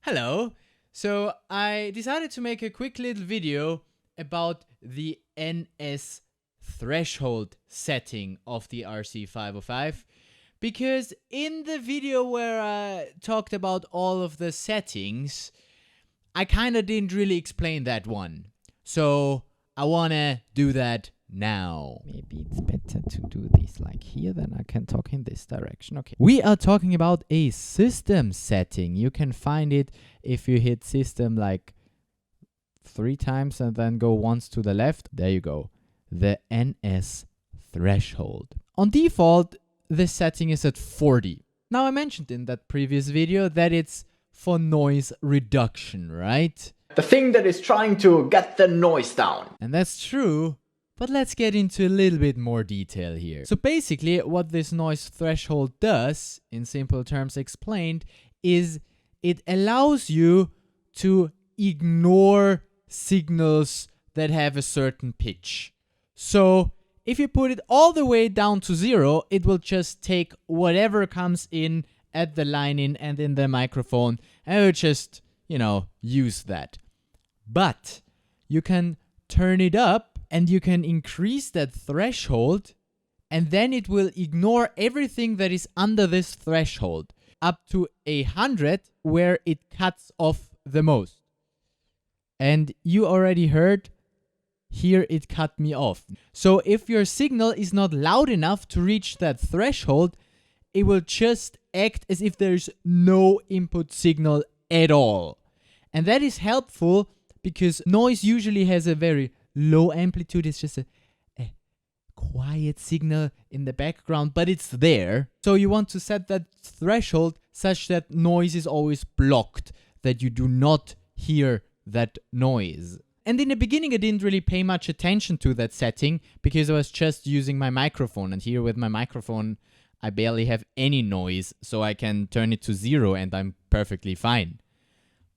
Hello! So I decided to make a quick little video about the NS threshold setting of the RC-505 because in the video where I talked about all of the settings, I kinda didn't really explain that one. So I wanna do that now. Maybe it's better to do this like here, then I can talk in this direction. Okay. We are talking about a system setting. You can find it if you hit system like 3 times and then go once to the left. There you go. The NS threshold. On default, this setting is at 40. Now I mentioned in that previous video that it's for noise reduction, right? The thing that is trying to get the noise down. And that's true, but let's get into a little bit more detail here. So basically what this noise threshold does, in simple terms explained, is it allows you to ignore signals that have a certain pitch. So if you put it all the way down to 0, it will just take whatever comes in at the line in and in the microphone and it will just, use that. But you can turn it up and you can increase that threshold and then it will ignore everything that is under this threshold up to 100 where it cuts off the most. And you already heard, here it cut me off. So if your signal is not loud enough to reach that threshold, it will just act as if there's no input signal at all. And that is helpful because noise usually has a very low amplitude. It's just a quiet signal in the background, but it's there. So you want to set that threshold such that noise is always blocked, that you do not hear that noise. And in the beginning I didn't really pay much attention to that setting because I was just using my microphone, and here with my microphone I barely have any noise, so I can turn it to 0 and I'm perfectly fine.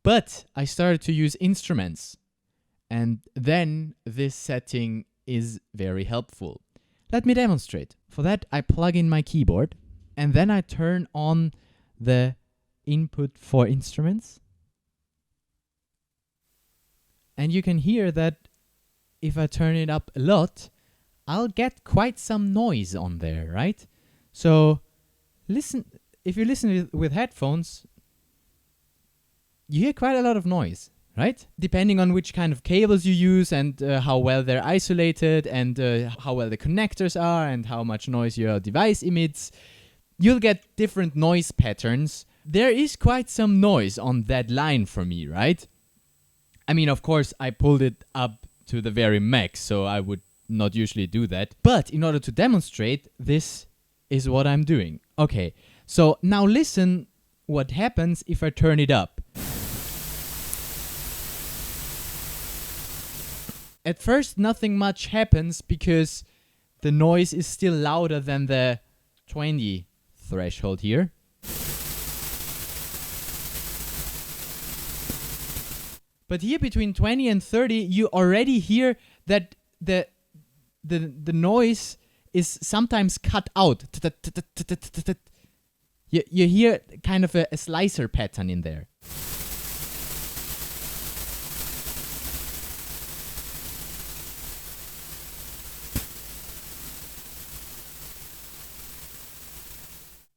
But I started to use instruments, and then this setting is very helpful. Let me demonstrate. For that I plug in my keyboard and then I turn on the input for instruments. And you can hear that if I turn it up a lot, I'll get quite some noise on there, right? So listen, if you listen with headphones, you hear quite a lot of noise, right? Depending on which kind of cables you use and how well they're isolated and how well the connectors are and how much noise your device emits, you'll get different noise patterns. There is quite some noise on that line for me, right? I mean, of course, I pulled it up to the very max, so I would not usually do that. But in order to demonstrate, this is what I'm doing. Okay, so now listen what happens if I turn it up. At first, nothing much happens because the noise is still louder than the 20 threshold here. But here between 20 and 30, you already hear that the noise is sometimes cut out. You hear kind of a slicer pattern in there.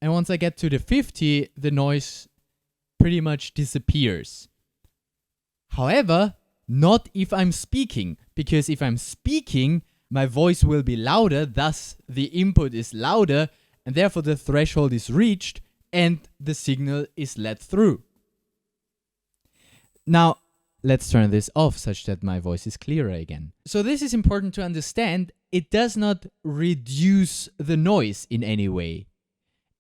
And once I get to the 50, the noise pretty much disappears. However, not if I'm speaking, because if I'm speaking, my voice will be louder, thus the input is louder, and therefore the threshold is reached and the signal is let through. Now, let's turn this off such that my voice is clearer again. So this is important to understand. It does not reduce the noise in any way.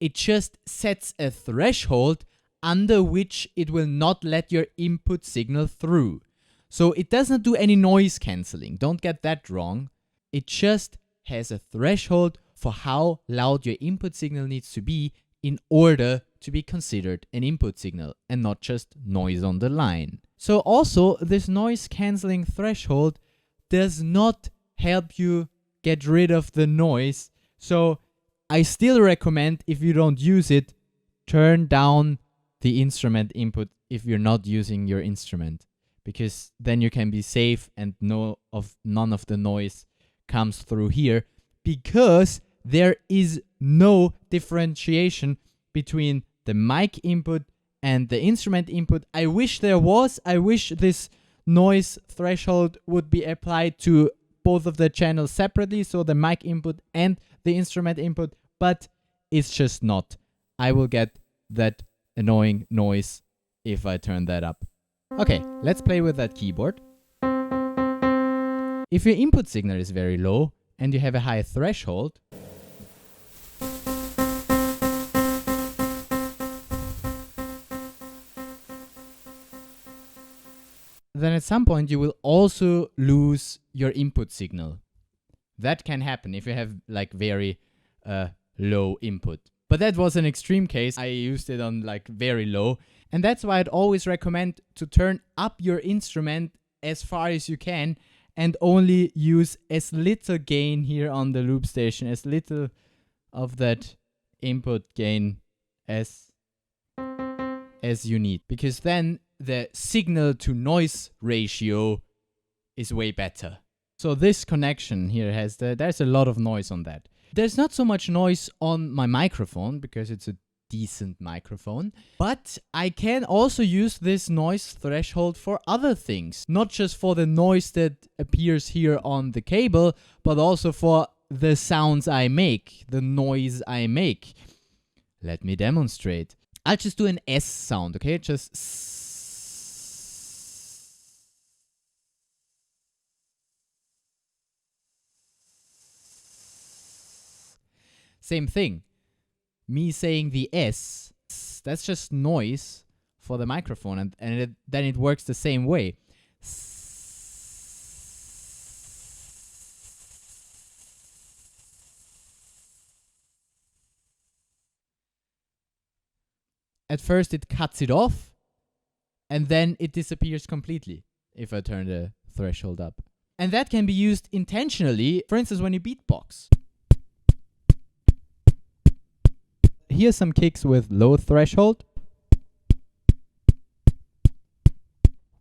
It just sets a threshold under which it will not let your input signal through. So it does not do any noise cancelling. Don't get that wrong. It just has a threshold for how loud your input signal needs to be in order to be considered an input signal and not just noise on the line. So also, this noise cancelling threshold does not help you get rid of the noise. So I still recommend, if you don't use it, turn down the instrument input if you're not using your instrument, because then you can be safe and none of the noise comes through here, because there is no differentiation between the mic input and the instrument input. I wish there was. I wish this noise threshold would be applied to both of the channels separately, so the mic input and the instrument input, but it's just not. I will get that annoying noise if I turn that up. Okay, let's play with that keyboard. If your input signal is very low and you have a high threshold, then at some point you will also lose your input signal. That can happen if you have like very low input. But that was an extreme case. I used it on like very low. And that's why I'd always recommend to turn up your instrument as far as you can and only use as little gain here on the loop station, as little of that input gain as you need. Because then the signal to noise ratio is way better. So this connection here there's a lot of noise on that. There's not so much noise on my microphone because it's a decent microphone, but I can also use this noise threshold for other things, not just for the noise that appears here on the cable, but also for the sounds I make, the noise I make. Let me demonstrate. I'll just do an S sound, okay? Just same thing. Me saying the S, that's just noise for the microphone, and then it works the same way. At first it cuts it off, and then it disappears completely if I turn the threshold up. And that can be used intentionally, for instance, when you beatbox. Here's some kicks with low threshold.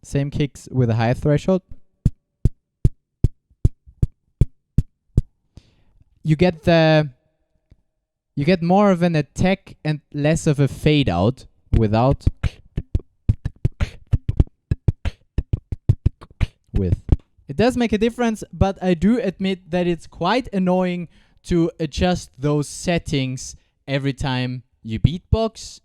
Same kicks with a high threshold. You get more of an attack and less of a fade out without with. It does make a difference, but I do admit that it's quite annoying to adjust those settings every time you beatbox.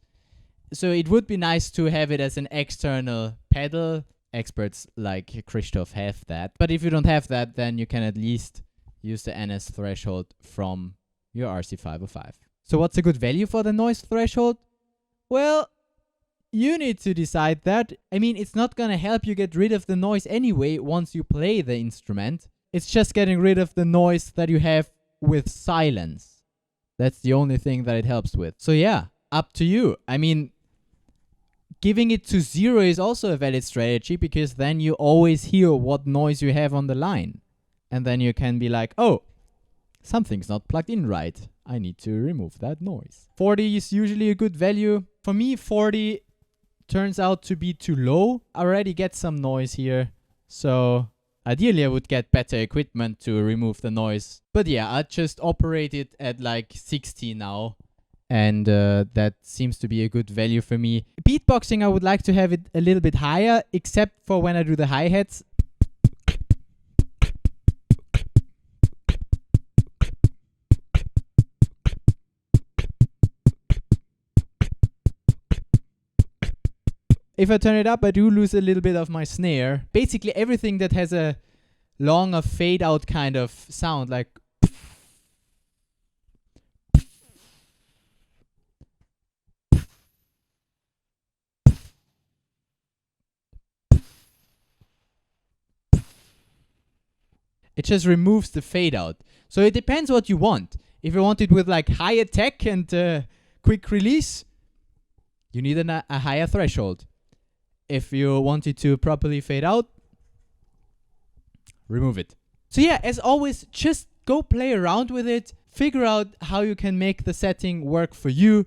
So it would be nice to have it as an external pedal. Experts like Christoph have that. But if you don't have that, then you can at least use the NS threshold from your RC-505. So what's a good value for the noise threshold? Well, you need to decide that. I mean, it's not gonna help you get rid of the noise anyway once you play the instrument. It's just getting rid of the noise that you have with silence. That's the only thing that it helps with. So yeah, up to you. I mean, giving it to 0 is also a valid strategy, because then you always hear what noise you have on the line. And then you can be like, oh, something's not plugged in right. I need to remove that noise. 40 is usually a good value. For me, 40 turns out to be too low. I already get some noise here. So ideally, I would get better equipment to remove the noise. But yeah, I just operate it at like 60 now. And that seems to be a good value for me. Beatboxing, I would like to have it a little bit higher, except for when I do the hi-hats. If I turn it up, I do lose a little bit of my snare. Basically, everything that has a longer fade out kind of sound, like it just removes the fade out. So it depends what you want. If you want it with like high attack and quick release, you need a higher threshold. If you want it to properly fade out, remove it. So yeah, as always, just go play around with it. Figure out how you can make the setting work for you.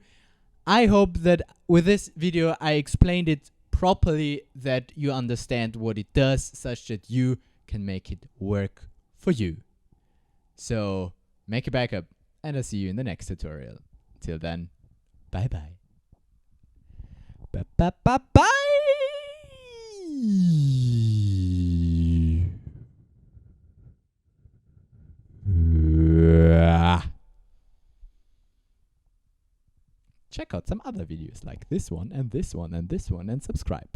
I hope that with this video I explained it properly that you understand what it does, such that you can make it work for you. So make a backup, and I'll see you in the next tutorial. Till then, bye bye. Bye bye bye. Check out some other videos like this one and this one and this one, and subscribe.